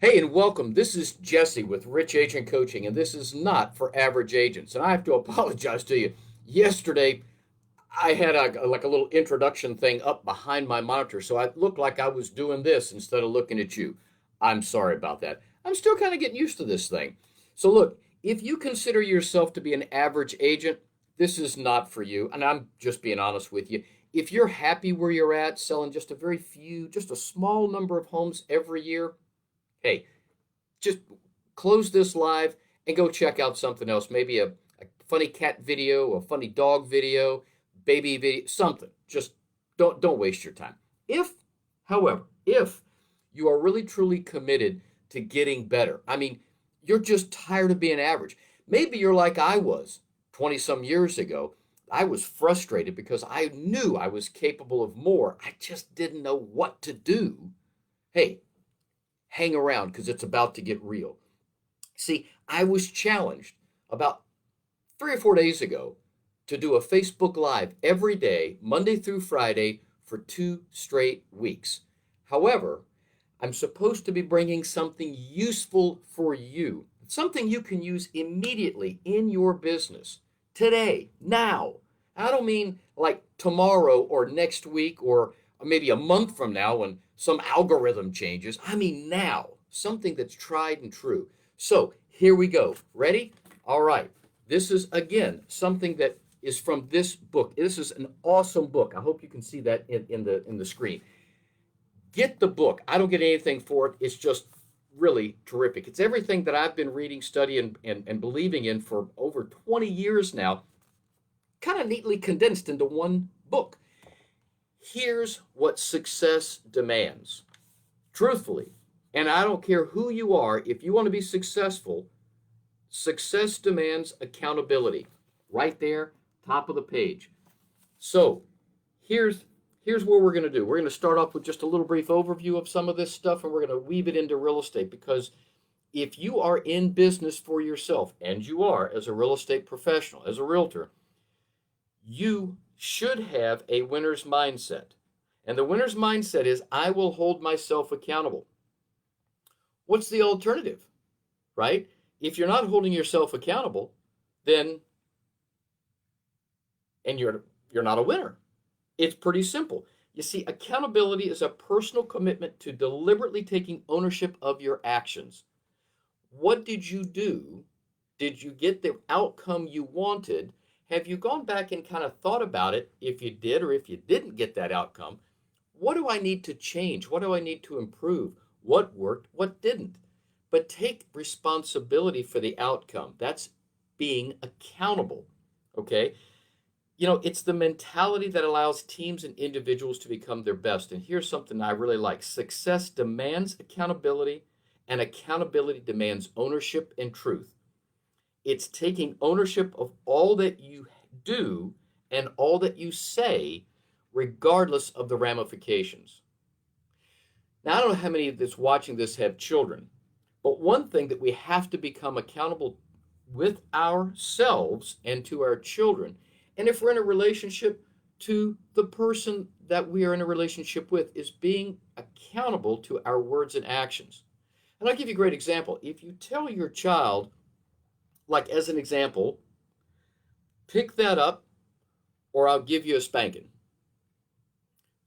Hey, and welcome. This is Jesse with Rich Agent Coaching, and this is not for average agents. And I have to apologize to you. Yesterday, I had like a little introduction thing up behind my monitor, so I looked like I was doing this instead of looking at you. I'm sorry about that. I'm still kind of getting used to this thing. So look, if you consider yourself to be an average agent, this is not for you. And I'm just being honest with you. If you're happy where you're at, selling just a very few, just a small number of homes every year, hey, just close this live and go check out something else. Maybe a funny cat video, a funny dog video, baby video, something. Just don't waste your time. However, if you are really truly committed to getting better, I mean, you're just tired of being average. Maybe you're like I was 20 some years ago. I was frustrated because I knew I was capable of more. I just didn't know what to do. Hey, hang around because it's about to get real. See, I was challenged about 3 or 4 days ago to do a Facebook Live every day, Monday through Friday, for 2 straight weeks. However, I'm supposed to be bringing something useful for you, something you can use immediately in your business today, now. I don't mean like tomorrow or next week or maybe a month from now when some algorithm changes. I mean now, something that's tried and true. So here we go. Ready? All right. This is, again, something that is from this book. This is an awesome book. I hope you can see that in the screen. Get the book. I don't get anything for it. It's just really terrific. It's everything that I've been reading, studying, and believing in for over 20 years now, kind of neatly condensed into one book. Here's what success demands. Truthfully, and I don't care who you are, if you want to be successful, success demands accountability. Right there, top of the page. So here's here's what we're going to do. We're going to start off with just a little brief overview of some of this stuff, and we're going to weave it into real estate because if you are in business for yourself, and you are as a real estate professional, as a realtor, you should have a winner's mindset. And the winner's mindset is I will hold myself accountable. What's the alternative, right? If you're not holding yourself accountable, then and you're not a winner. It's pretty simple. You see, accountability is a personal commitment to deliberately taking ownership of your actions. What did you do? Did you get the outcome you wanted? Have you gone back and kind of thought about it if you did or if you didn't get that outcome? What do I need to change? What do I need to improve? What worked? What didn't? But take responsibility for the outcome. That's being accountable. Okay? It's the mentality that allows teams and individuals to become their best. And here's something I really like: success demands accountability, and accountability demands ownership and truth. It's taking ownership of all that you do and all that you say, regardless of the ramifications. Now, I don't know how many that's watching this have children, but one thing that we have to become accountable with ourselves and to our children, and if we're in a relationship, to the person that we are in a relationship with, is being accountable to our words and actions. And I'll give you a great example. If you tell your child, like as an example, pick that up or I'll give you a spanking.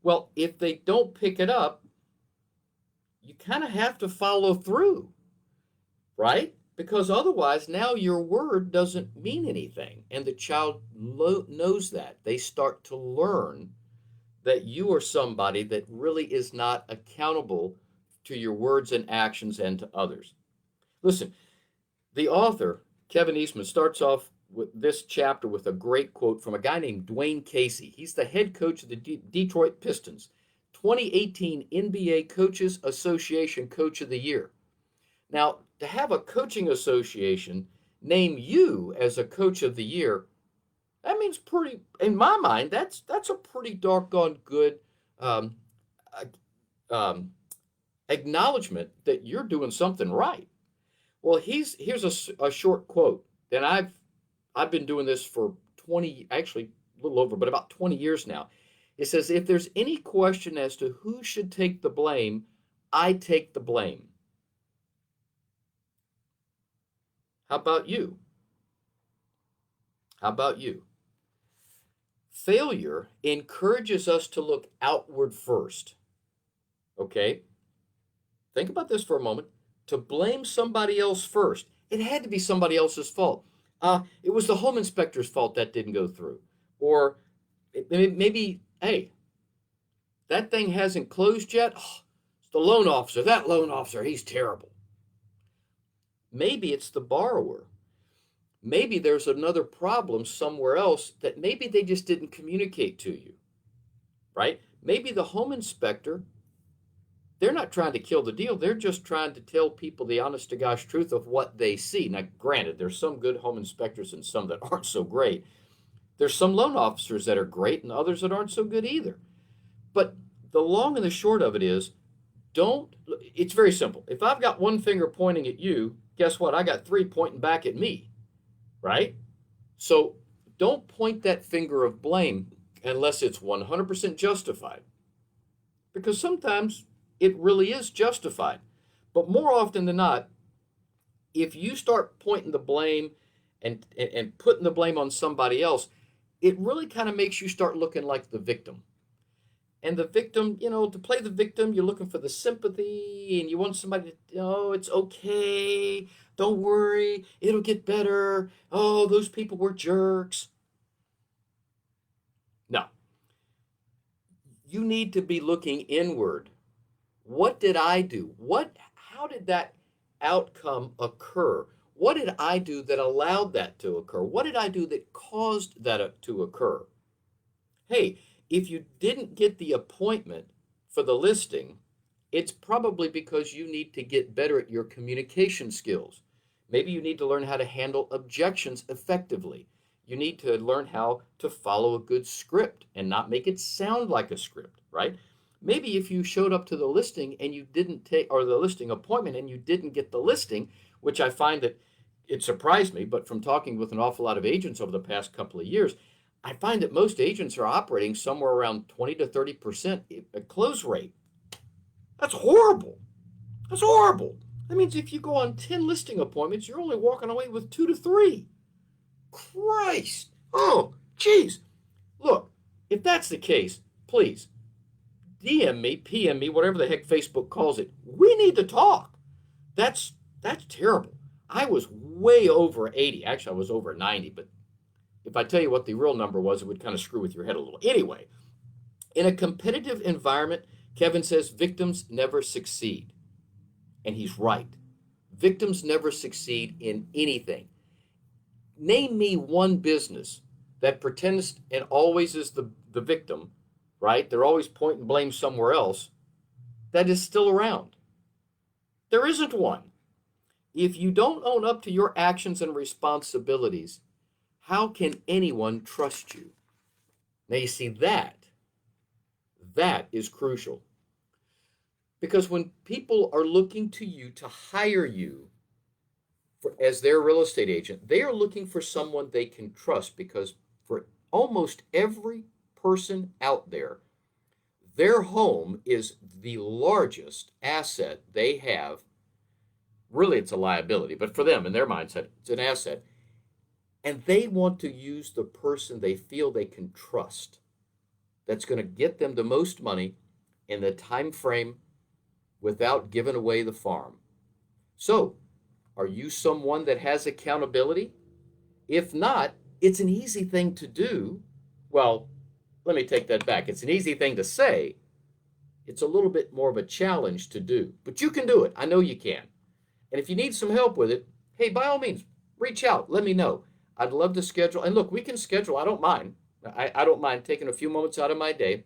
Well, if they don't pick it up, you kind of have to follow through, right? Because otherwise, now your word doesn't mean anything. And the child knows that. They start to learn that you are somebody that really is not accountable to your words and actions and to others. Listen, the author, Kevin Eastman, starts off with this chapter with a great quote from a guy named Dwayne Casey. He's the head coach of the Detroit Pistons, 2018 NBA Coaches Association Coach of the Year. Now, to have a coaching association name you as a coach of the year, that means pretty, in my mind, that's a pretty doggone good um, um, acknowledgement that you're doing something right. Well, here's a short quote. And I've been doing this for 20, actually a little over, but about 20 years now. It says, if there's any question as to who should take the blame, I take the blame. How about you? How about you? Failure encourages us to look outward first. Okay? Think about this for a moment. To blame somebody else first. It had to be somebody else's fault. It was the home inspector's fault that didn't go through. Or maybe, hey, that thing hasn't closed yet. Oh, it's the loan officer. That loan officer, he's terrible. Maybe it's the borrower. Maybe there's another problem somewhere else that maybe they just didn't communicate to you, right? Maybe the home inspector, they're not trying to kill the deal. They're just trying to tell people the honest to gosh truth of what they see. Now, granted, there's some good home inspectors and some that aren't so great. There's some loan officers that are great and others that aren't so good either. But the long and the short of it is, it's very simple. If I've got one finger pointing at you, guess what? I got three pointing back at me, right? So don't point that finger of blame unless it's 100% justified. Because sometimes it really is justified. But more often than not, if you start pointing the blame and putting the blame on somebody else, it really kind of makes you start looking like the victim. And the victim, to play the victim, you're looking for the sympathy and you want somebody to, oh, it's okay. Don't worry. It'll get better. Oh, those people were jerks. No. You need to be looking inward. What did I do? How did that outcome occur? What did I do that allowed that to occur? What did I do that caused that to occur? Hey, if you didn't get the appointment for the listing, it's probably because you need to get better at your communication skills. Maybe you need to learn how to handle objections effectively. You need to learn how to follow a good script and not make it sound like a script, right? Maybe if you showed up to the listing and you didn't take, or the listing appointment and you didn't get the listing, which I find that it surprised me, but from talking with an awful lot of agents over the past couple of years, I find that most agents are operating somewhere around 20 to 30% close rate. That's horrible. That's horrible. That means if you go on 10 listing appointments, you're only walking away with 2 to 3. Christ. Oh, geez. Look, if that's the case, please DM me, PM me, whatever the heck Facebook calls it. We need to talk. That's terrible. I was way over 80. Actually, I was over 90, but if I tell you what the real number was, it would kind of screw with your head a little. Anyway, in a competitive environment, Kevin says victims never succeed. And he's right. Victims never succeed in anything. Name me one business that pretends and always is the victim, right? They're always pointing blame somewhere else, that is still around. There isn't one. If you don't own up to your actions and responsibilities, how can anyone trust you? Now you see that is crucial. Because when people are looking to you to hire you as their real estate agent, they are looking for someone they can trust, because for almost every person out there, their home is the largest asset they have. Really, it's a liability, but for them, in their mindset, it's an asset. And they want to use the person they feel they can trust, that's going to get them the most money in the time frame without giving away the farm. So, are you someone that has accountability? If not, it's an easy thing to do. Well, let me take that back. It's an easy thing to say. It's a little bit more of a challenge to do. But you can do it. I know you can. And if you need some help with it, hey, by all means, reach out. Let me know. I'd love to schedule. And look, we can schedule. I don't mind. I don't mind taking a few moments out of my day,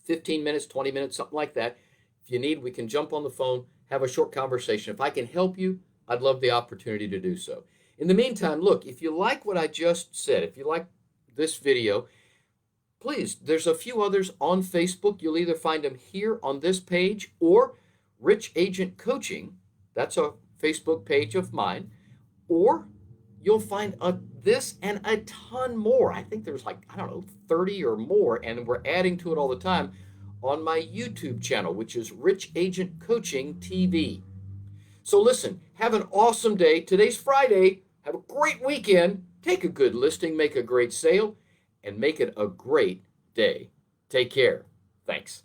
15 minutes, 20 minutes, something like that. If you need, we can jump on the phone, have a short conversation. If I can help you, I'd love the opportunity to do so. In the meantime, look, if you like what I just said, if you like this video, please, there's a few others on Facebook. You'll either find them here on this page or Rich Agent Coaching. That's a Facebook page of mine. Or you'll find this and a ton more. I think there's 30 or more, and we're adding to it all the time on my YouTube channel, which is Rich Agent Coaching TV. So listen, have an awesome day. Today's Friday. Have a great weekend. Take a good listing, make a great sale, and make it a great day. Take care. Thanks.